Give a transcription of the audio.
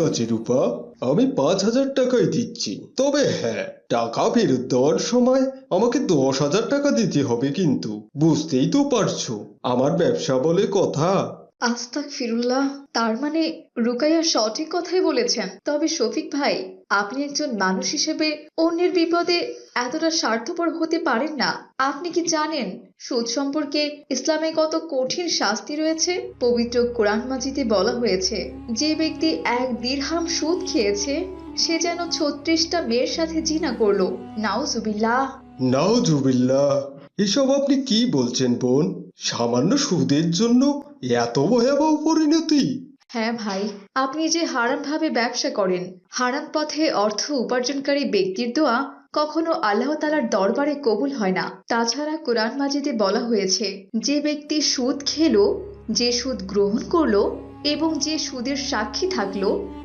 আছে রূপা, আমি 5,000 টাকাই দিচ্ছি। তবে হ্যাঁ, টাকা ফেরত দেওয়ার সময় আমাকে 10,000 টাকা দিতে হবে কিন্তু। বুঝতেই তো পারছো, আমার ব্যবসা বলে কথা। আস্তাগফিরুল্লাহ, তার মানে রুকাইয়া সঠিক কথাই বলেছেন। তবে শফিক ভাই, আপনি একজন মানুষ হিসেবে অন্যের বিপদে এতটা স্বার্থপর হতে পারেন না। আপনি কি জানেন সুদ সম্পর্কে ইসলামে কত কঠিন শাস্তি রয়েছে? পবিত্র কোরআন মাজিদে বলা হয়েছে, যে ব্যক্তি 1 দিরহাম সুদ খেয়েছে সে যেন 36টা মেয়ের সাথে জিনা করলো। নাউজুবিল্লাহ। নাউজুবিল্লাহ, এসব আপনি কি বলছেন বোন? সামান্য সুদের জন্য এত ভয়াবহ পরিণতি? হ্যাঁ ভাই, আপনি যে হারাম ভাবে ব্যবসা করেন, হারাম পথে অর্থ উপার্জনকারী ব্যক্তির দোয়া কখনো আল্লাহ তাআলার দরবারে কবুল হয় না। তাছাড়া কোরআন মাজিদে বলা হয়েছে, যে ব্যক্তি সুদ খেলো, যে সুদ গ্রহণ করলো এবং যে সুদের সাক্ষী থাকলো,